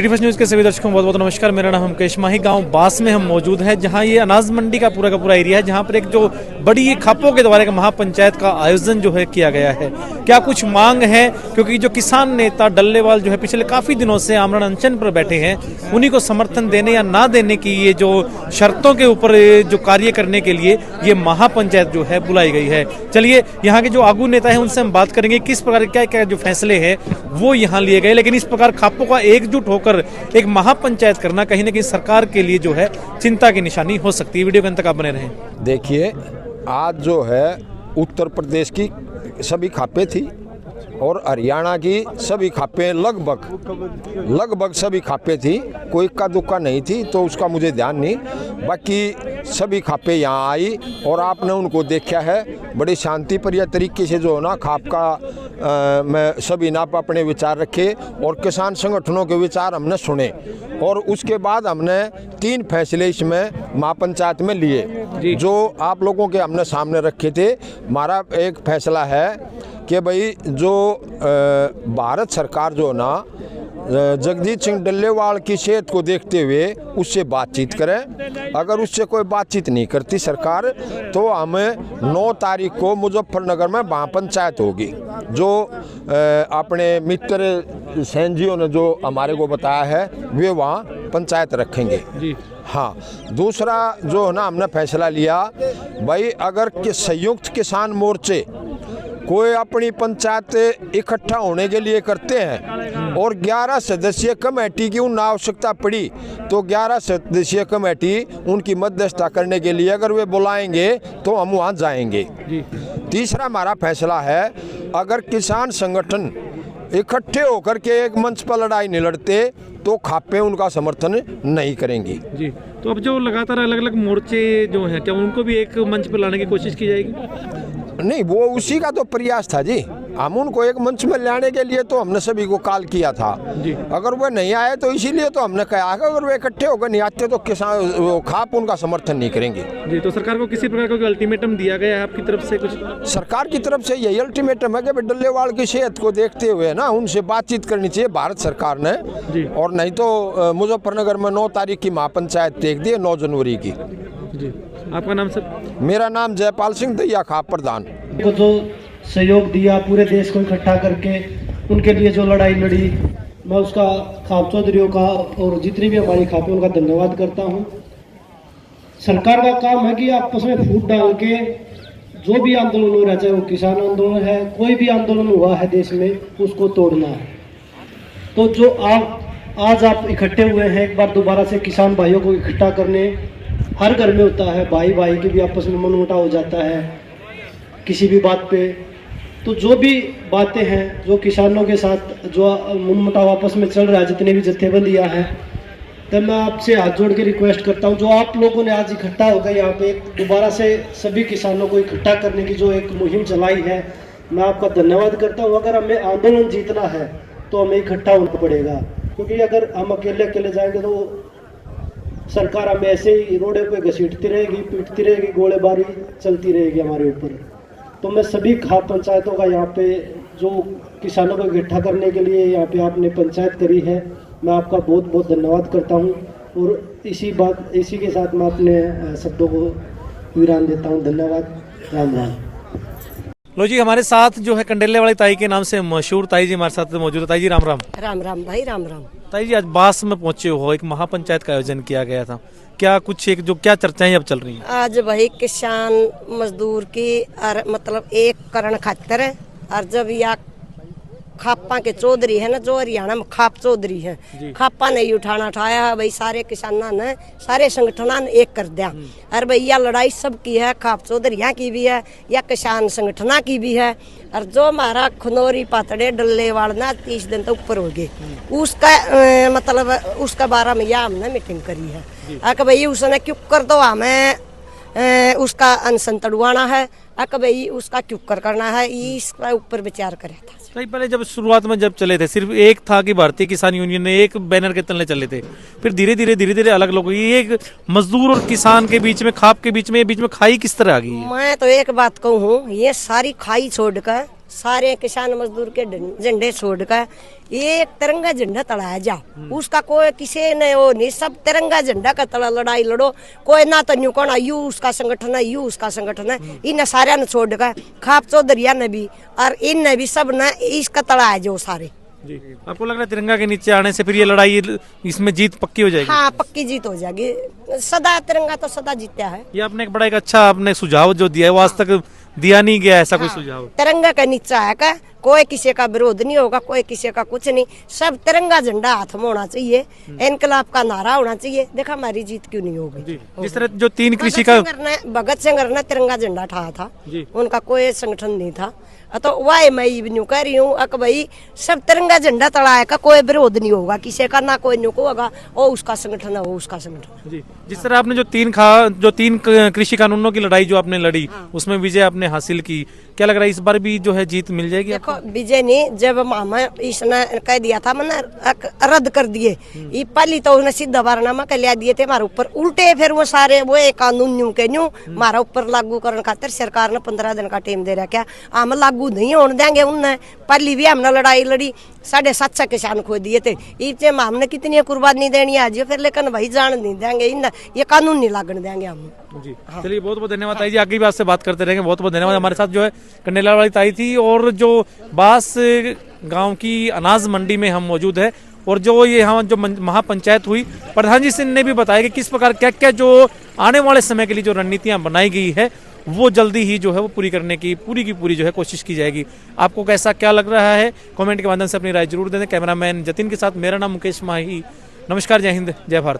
City first news के सभी दर्शकों को बहुत बहुत नमस्कार। मेरा नाम मुकेश माही। गांव बास में हम मौजूद हैं, जहां ये अनाज मंडी का पूरा एरिया है, जहां पर एक जो बड़ी ये खापों के द्वारा एक महापंचायत का आयोजन जो है किया गया है। क्या कुछ मांग है, क्योंकि जो किसान नेता डल्लेवाल जो है पिछले काफ़ी दिनों से आमरण अनशन पर बैठे हैं, उन्हीं को समर्थन देने या ना देने की ये जो शर्तों के ऊपर जो कार्य करने के लिए ये महापंचायत जो है बुलाई गई है। चलिए यहाँ के जो आगू नेता हैं उनसे हम बात करेंगे किस प्रकार क्या क्या जो फैसले हैं वो यहाँ लिए गए। लेकिन इस प्रकार खापों का एकजुट होकर एक महापंचायत करना कहीं ना कहीं सरकार के लिए जो है चिंता की निशानी हो सकती है। वीडियो के अंत तक आप बने रहें। देखिए, आज जो है उत्तर प्रदेश की सभी खापें थी और हरियाणा की सभी खापें लगभग सभी खापें थी, कोई इक्का दुक्का नहीं थी, तो उसका मुझे ध्यान नहीं। बाकी सभी खापें यहाँ आई और आपने उनको देखा है बड़ी शांतिप्रिय तरीके से जो है ना खाप का मैं सभी ने अपने विचार रखे और किसान संगठनों के विचार हमने सुने और उसके बाद हमने 3 फैसले इसमें महापंचायत में लिए जो आप लोगों के हमने सामने रखे थे। हमारा एक फैसला है कि भाई जो भारत सरकार जो ना जगजीत सिंह डल्लेवाल की सेहत को देखते हुए उससे बातचीत करें। अगर उससे कोई बातचीत नहीं करती सरकार तो हमें 9 तारीख को मुजफ्फरनगर में महापंचायत होगी, जो अपने मित्र सैन जियों ने जो हमारे को बताया है वे वहाँ पंचायत रखेंगे जी। हाँ, दूसरा जो है ना हमने फैसला लिया, भाई अगर संयुक्त किसान मोर्चे कोई अपनी पंचायत इकट्ठा होने के लिए करते हैं और 11 सदस्यीय कमेटी की उन आवश्यकता पड़ी तो 11 सदस्यीय कमेटी उनकी मध्यस्थता करने के लिए अगर वे बुलाएंगे तो हम वहाँ जाएंगे। तीसरा हमारा फैसला है, अगर किसान संगठन इकट्ठे होकर के एक मंच पर लड़ाई नहीं लड़ते तो खापें उनका समर्थन नहीं करेंगी जी। तो अब जो लगातार अलग अलग मोर्चे जो हैं, क्या उनको भी एक मंच पर लाने की कोशिश की जाएगी? नहीं, वो उसी का तो प्रयास था जी। हम उनको एक मंच में लाने के लिए तो हमने सभी को कॉल किया था जी। अगर वो नहीं आए तो इसीलिए तो हमने कहा कि अगर वो इकट्ठे होकर नहीं आते तो किसान खाप उनका समर्थन नहीं करेंगे जी। तो सरकार को किसी प्रकार का अल्टीमेटम दिया गया है आपकी तरफ से? कुछ सरकार की तरफ से यही अल्टीमेटम है कि डल्लेवाल की सेहत को देखते हुए ना उनसे बातचीत करनी चाहिए भारत सरकार ने जी। और नहीं तो मुजफ्फरनगर में 9 तारीख की महापंचायत देख दी 9 जनवरी की जी। आपका नाम सर? मेरा नाम जयपाल सिंह दैया, खाप प्रधान। को जो सहयोग दिया पूरे देश को इकट्ठा करके उनके लिए जो लड़ाई लड़ी, मैं उसका खाप चौधरियों का और जितनी भी हमारी खापें उनका धन्यवाद करता हूं। सरकार का काम है कि आपस में फूट डाल के जो भी आंदोलन हो रहा है, चाहे वो किसान आंदोलन है, कोई भी आंदोलन हुआ है देश में, उसको तोड़ना है। तो जो आज आप इकट्ठे हुए हैं, एक बार दोबारा से किसान भाइयों को इकट्ठा करने, हर घर में होता है भाई भाई के भी आपस में मनमुटाव हो जाता है किसी भी बात पे। तो जो भी बातें हैं, जो किसानों के साथ जो मनमुटाव आपस में चल रहा है, जितने भी जत्थेबंदियाँ हैं, तब मैं आपसे हाथ जोड़ के रिक्वेस्ट करता हूं, जो आप लोगों ने आज इकट्ठा होकर यहाँ पे दोबारा से सभी किसानों को इकट्ठा करने की जो एक मुहिम चलाई है, मैं आपका धन्यवाद करता हूँ। अगर हमें आंदोलन जीतना है तो हमें इकट्ठा होना पड़ेगा, क्योंकि अगर हम अकेले जाएंगे तो सरकार हमें ऐसे ही रोडे पे घसीटती रहेगी, पीटती रहेगी, गोलेबारी चलती रहेगी हमारे ऊपर। तो मैं सभी खाप पंचायतों का यहाँ पे जो किसानों को इकट्ठा करने के लिए यहाँ पे आपने पंचायत करी है, मैं आपका बहुत बहुत धन्यवाद करता हूँ। और इसी के साथ मैं अपने शब्दों को विराम देता हूँ। धन्यवाद। राम राम। लो जी, हमारे साथ जो है कंडेले वाली ताई के नाम से मशहूर ताई जी हमारे साथ मौजूद है। ताई जी राम राम। राम राम भाई, राम राम। ताई जी, आज बास में पहुंचे हो, एक महापंचायत का आयोजन किया गया था, क्या कुछ एक जो क्या चर्चाएं अब चल रही हैं? आज भाई किसान मजदूर की मतलब एक करण खातर है, और जब या खापा के चौधरी है ना, जो हरियाणा में खाप चौधरी है, खापा नहीं उठाया है भाई, सारे किसाना ने सारे संगठना ने एक कर दिया। और भाई यह लड़ाई सबकी है, खाप चौधरिया की भी है या किसान संगठना की भी है। और जो हमारा खनौरी पातड़े डल्लेवाल ना 30 दिन तक ऊपर हो गए, उसका मतलब उसका बारे में यह हमने मीटिंग करी है। अक भाई उसने क्यों कर दो, हमें उसका अनशन तड़वाना है, अक भाई उसका क्यों करना है, इसका ऊपर विचार करे था। सही, पहले जब शुरुआत में जब चले थे सिर्फ एक था कि भारतीय किसान यूनियन ने एक बैनर के तले चले थे, फिर धीरे धीरे अलग लोग, ये एक मजदूर और किसान के बीच में, खाप के बीच में खाई किस तरह आ गई है? मैं तो एक बात कहूँ, ये सारी खाई छोड़कर सारे किसान मजदूर के झंडे छोड़कर एक तिरंगा झंडा तड़ाया जाओ। उसका कोई किसी ने वो नहीं, सब तिरंगा झंडा का तड़ा लड़ाई लड़ो। कोई ना तो न्यू कौन यू उसका संगठन है, यू उसका संगठन है। इन सारे ने छोड़कर खाप चौधरिया ने भी और इन ने भी सब ने इसका तड़ाया जो सारे। जी, आपको लग रहा है तिरंगा के नीचे आने से फिर ये लड़ाई इसमें जीत पक्की हो जाएगी? हाँ, पक्की जीत हो जाएगी। सदा तिरंगा तो सदा जीतता है। ये आपने एक बड़ा एक अच्छा आपने सुझाव जो दिया है, वो आज तक दिया नहीं गया ऐसा कोई सुझाव। तिरंगा का नीचा है का कोई किसी का विरोध नहीं होगा, कोई किसी का कुछ नहीं, सब तिरंगा झंडा हाथ में होना चाहिए, इनकलाब का नारा होना चाहिए। देखा हमारी जीत क्यों नहीं होगी। जिस तरह जो 3 कृषि का भगत सिंह ने तिरंगा झंडा उठाया था, जी। उनका कोई संगठन नहीं था। तो वह मैं न्यू कह रही हूँ अक भाई सब तिरंगा झंडा तड़ाए का कोई विरोध नहीं होगा किसी का, ना कोई न्यू को होगा वो उसका संगठन है, वो उसका संगठन। जी, जिस तरह आपने जो 3 कृषि कानूनों की लड़ाई जो आपने लड़ी, उसमें विजय आपने हासिल की, क्या लग रहा है इस बार भी जो है जीत मिल जाएगी? देखो विजय नहीं, जब मामा इसने कह दिया था मैंने रद्द कर दिए, ये पहली तो उन्हें सीधा वारनामा कर लिया दिए थे हमारे ऊपर उल्टे, फिर वो सारे वो एक कानून न्यू के न्यू हमारा ऊपर लागू करने खातिर सरकार ने 15 दिन का टाइम दे रखा। हम लागू नहीं होने देंगे। उनने पहली भी हमने लड़ाई लड़ी, 750 किसान खो दिए थे, इससे हमने कितनी कुर्बानी देनी आज फिर, लेकिन भाई जान नहीं देंगे, ये कानून नहीं लागने देंगे हम। जी, चलिए बहुत बहुत धन्यवाद ताई जी, आगे भी आपसे बात करते रहेंगे। बहुत बहुत धन्यवाद। हमारे साथ जो है कंडेला वाली ताई थी, और जो बास गांव की अनाज मंडी में हम मौजूद है, और जो ये यहाँ जो महापंचायत हुई, प्रधान जी सिंह ने भी बताया कि किस प्रकार क्या क्या जो आने वाले समय के लिए जो रणनीतियाँ बनाई गई है वो जल्दी ही जो है वो पूरी करने की पूरी जो है कोशिश की जाएगी। आपको कैसा क्या लग रहा है कमेंट के माध्यम से अपनी राय जरूर दें। कैमरामैन जतिन के साथ मेरा नाम मुकेश माही। नमस्कार, जय हिंद, जय भारत।